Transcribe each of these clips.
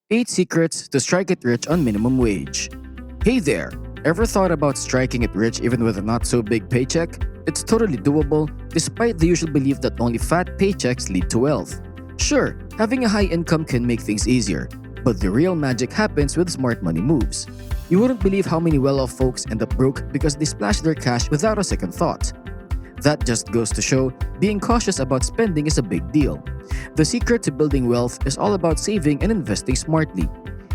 8 Secrets to Strike It Rich on Minimum Wage. Hey there! Ever thought about striking it rich even with a not so big paycheck? It's totally doable, despite the usual belief that only fat paychecks lead to wealth. Sure, having a high income can make things easier, but the real magic happens with smart money moves. You wouldn't believe how many well-off folks end up broke because they splash their cash without a second thought. That just goes to show being cautious about spending is a big deal. The secret to building wealth is all about saving and investing smartly.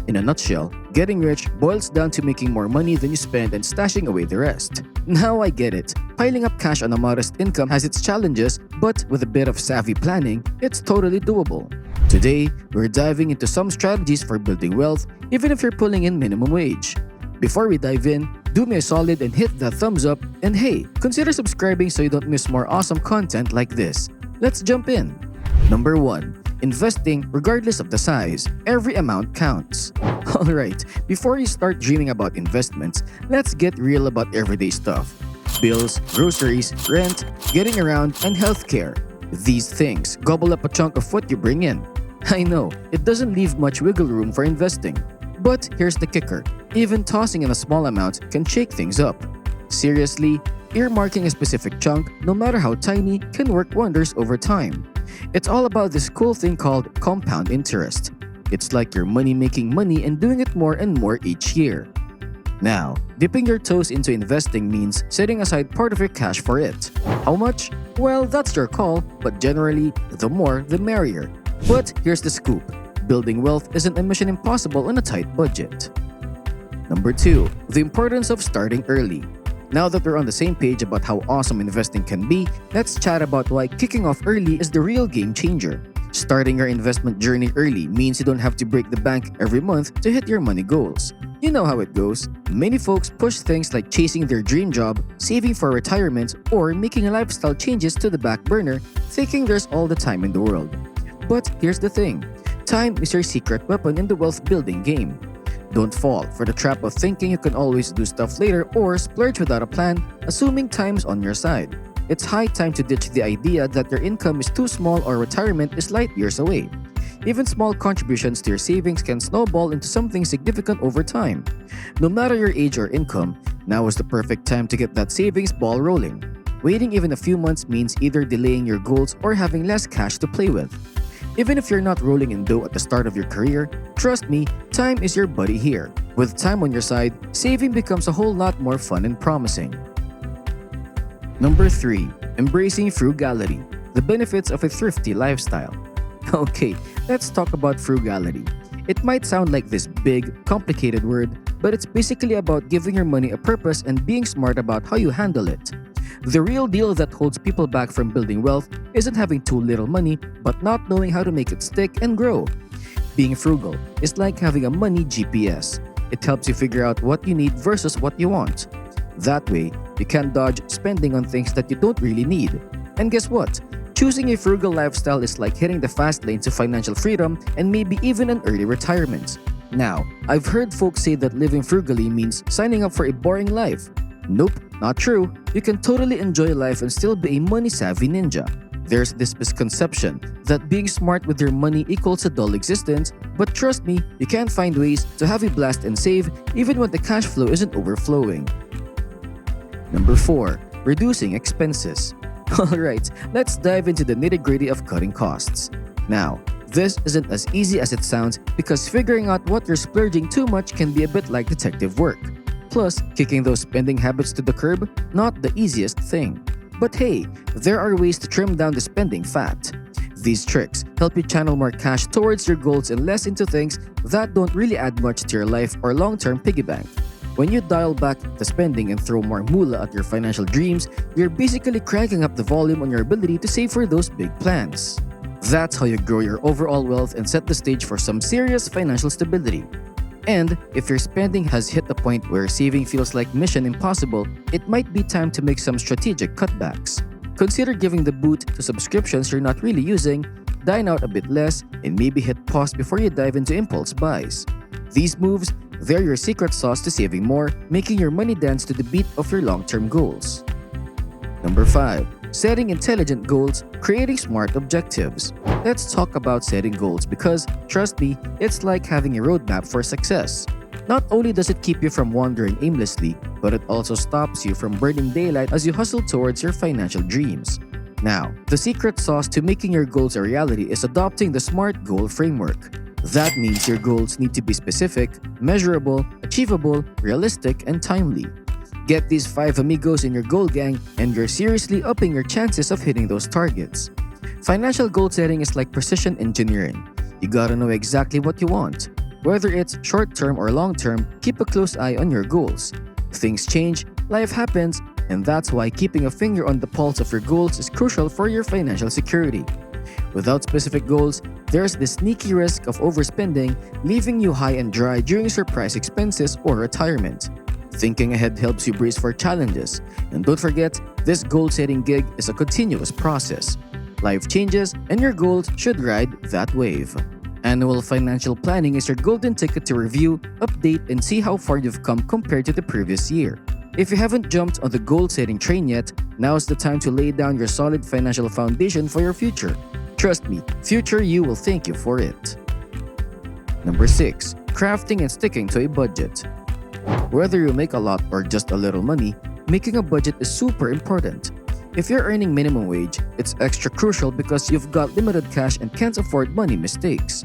In a nutshell, getting rich boils down to making more money than you spend and stashing away the rest. Now I get it. Piling up cash on a modest income has its challenges, but with a bit of savvy planning, it's totally doable. Today, we're diving into some strategies for building wealth even if you're pulling in minimum wage. Before we dive in, do me a solid and hit that thumbs up, and hey, consider subscribing so you don't miss more awesome content like this. Let's jump in. Number 1. Investing regardless of the size. Every amount counts. Alright, before you start dreaming about investments, let's get real about everyday stuff. Bills, groceries, rent, getting around, and healthcare. These things gobble up a chunk of what you bring in. I know, it doesn't leave much wiggle room for investing. But here's the kicker, even tossing in a small amount can shake things up. Seriously, earmarking a specific chunk, no matter how tiny, can work wonders over time. It's all about this cool thing called compound interest. It's like you're making money and doing it more and more each year. Now, dipping your toes into investing means setting aside part of your cash for it. How much? Well, that's your call, but generally, the more the merrier. But here's the scoop. Building wealth isn't a mission impossible on a tight budget. Number 2. The importance of starting early. Now that we're on the same page about how awesome investing can be, let's chat about why kicking off early is the real game changer. Starting your investment journey early means you don't have to break the bank every month to hit your money goals. You know how it goes. Many folks push things like chasing their dream job, saving for retirement, or making lifestyle changes to the back burner, thinking there's all the time in the world. But here's the thing. Time is your secret weapon in the wealth building game. Don't fall for the trap of thinking you can always do stuff later or splurge without a plan, assuming time's on your side. It's high time to ditch the idea that your income is too small or retirement is light years away. Even small contributions to your savings can snowball into something significant over time. No matter your age or income, now is the perfect time to get that savings ball rolling. Waiting even a few months means either delaying your goals or having less cash to play with. Even if you're not rolling in dough at the start of your career, trust me, time is your buddy here. With time on your side, saving becomes a whole lot more fun and promising. Number 3. Embracing frugality. The benefits of a thrifty lifestyle. Okay, let's talk about frugality. It might sound like this big, complicated word, but it's basically about giving your money a purpose and being smart about how you handle it. The real deal that holds people back from building wealth isn't having too little money, but not knowing how to make it stick and grow. Being frugal is like having a money GPS. It helps you figure out what you need versus what you want. That way, you can dodge spending on things that you don't really need. And guess what? Choosing a frugal lifestyle is like hitting the fast lane to financial freedom and maybe even an early retirement. Now, I've heard folks say that living frugally means signing up for a boring life. Nope, not true. You can totally enjoy life and still be a money-savvy ninja. There's this misconception that being smart with your money equals a dull existence, but trust me, you can find ways to have a blast and save even when the cash flow isn't overflowing. Number 4. Reducing expenses. Alright, let's dive into the nitty-gritty of cutting costs. Now, this isn't as easy as it sounds because figuring out what you're splurging too much can be a bit like detective work. Plus, kicking those spending habits to the curb, not the easiest thing. But hey, there are ways to trim down the spending fat. These tricks help you channel more cash towards your goals and less into things that don't really add much to your life or long-term piggy bank. When you dial back the spending and throw more moolah at your financial dreams, you're basically cranking up the volume on your ability to save for those big plans. That's how you grow your overall wealth and set the stage for some serious financial stability. And if your spending has hit a point where saving feels like mission impossible, it might be time to make some strategic cutbacks. Consider giving the boot to subscriptions you're not really using, dine out a bit less, and maybe hit pause before you dive into impulse buys. These moves, they're your secret sauce to saving more, making your money dance to the beat of your long-term goals. Number 5. Setting intelligent goals, creating smart objectives. let's talk about setting goals because, trust me, it's like having a roadmap for success. Not only does it keep you from wandering aimlessly, but it also stops you from burning daylight as you hustle towards your financial dreams. Now, the secret sauce to making your goals a reality is adopting the SMART goal framework. That means your goals need to be specific, measurable, achievable, realistic, and timely. Get these 5 amigos in your goal gang and you're seriously upping your chances of hitting those targets. Financial goal setting is like precision engineering. You gotta know exactly what you want. Whether it's short-term or long-term, keep a close eye on your goals. Things change, life happens, and that's why keeping a finger on the pulse of your goals is crucial for your financial security. Without specific goals, there's the sneaky risk of overspending, leaving you high and dry during surprise expenses or retirement. Thinking ahead helps you brace for challenges, and don't forget, this goal-setting gig is a continuous process. Life changes, and your goals should ride that wave. Annual financial planning is your golden ticket to review, update, and see how far you've come compared to the previous year. If you haven't jumped on the goal-setting train yet, now's the time to lay down your solid financial foundation for your future. Trust me, future you will thank you for it. Number 6. Crafting and sticking to a budget. Whether you make a lot or just a little money, making a budget is super important. If you're earning minimum wage, it's extra crucial because you've got limited cash and can't afford money mistakes.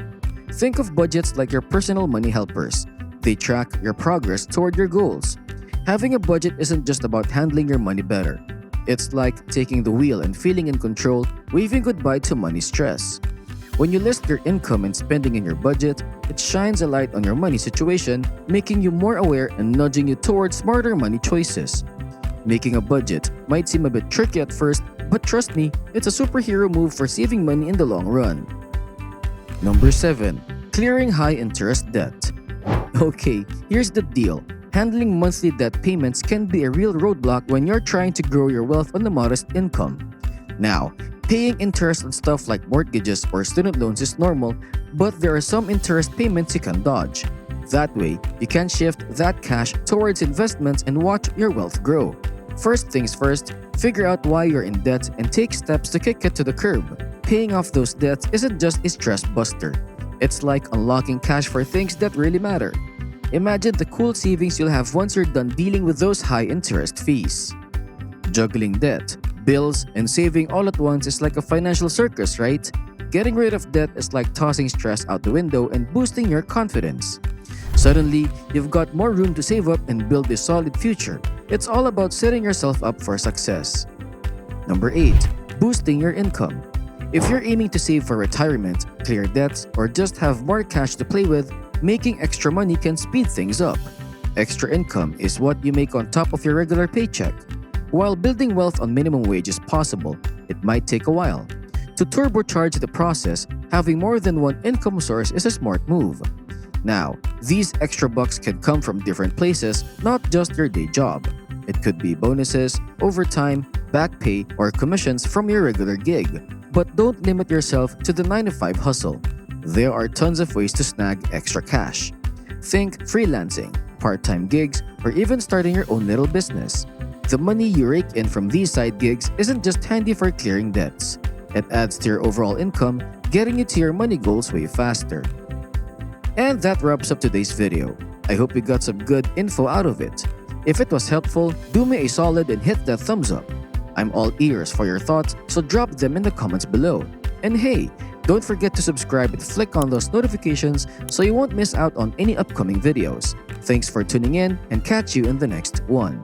Think of budgets like your personal money helpers. They track your progress toward your goals. Having a budget isn't just about handling your money better. It's like taking the wheel and feeling in control, waving goodbye to money stress. When you list your income and spending in your budget, it shines a light on your money situation, making you more aware and nudging you towards smarter money choices. Making a budget might seem a bit tricky at first, but trust me, it's a superhero move for saving money in the long run. Number 7. Clearing high-interest debt. Okay, here's the deal. Handling monthly debt payments can be a real roadblock when you're trying to grow your wealth on a modest income. Now, paying interest on stuff like mortgages or student loans is normal, but there are some interest payments you can dodge. That way, you can shift that cash towards investments and watch your wealth grow. First things first, figure out why you're in debt and take steps to kick it to the curb. Paying off those debts isn't just a stress buster. It's like unlocking cash for things that really matter. Imagine the cool savings you'll have once you're done dealing with those high interest fees. Juggling debt, bills, and saving all at once is like a financial circus, right? Getting rid of debt is like tossing stress out the window and boosting your confidence. Suddenly, you've got more room to save up and build a solid future. It's all about setting yourself up for success. Number 8. Boosting your income. If you're aiming to save for retirement, clear debts, or just have more cash to play with, making extra money can speed things up. Extra income is what you make on top of your regular paycheck. While building wealth on minimum wage is possible, it might take a while. To turbocharge the process, having more than one income source is a smart move. Now, these extra bucks can come from different places, not just your day job. It could be bonuses, overtime, back pay, or commissions from your regular gig. But don't limit yourself to the 9-to-5 hustle. There are tons of ways to snag extra cash. Think freelancing, part-time gigs, or even starting your own little business. The money you rake in from these side gigs isn't just handy for clearing debts. It adds to your overall income, getting you to your money goals way faster. And that wraps up today's video. I hope you got some good info out of it. If it was helpful, do me a solid and hit that thumbs up. I'm all ears for your thoughts, so drop them in the comments below. And hey, don't forget to subscribe and flick on those notifications so you won't miss out on any upcoming videos. Thanks for tuning in and catch you in the next one.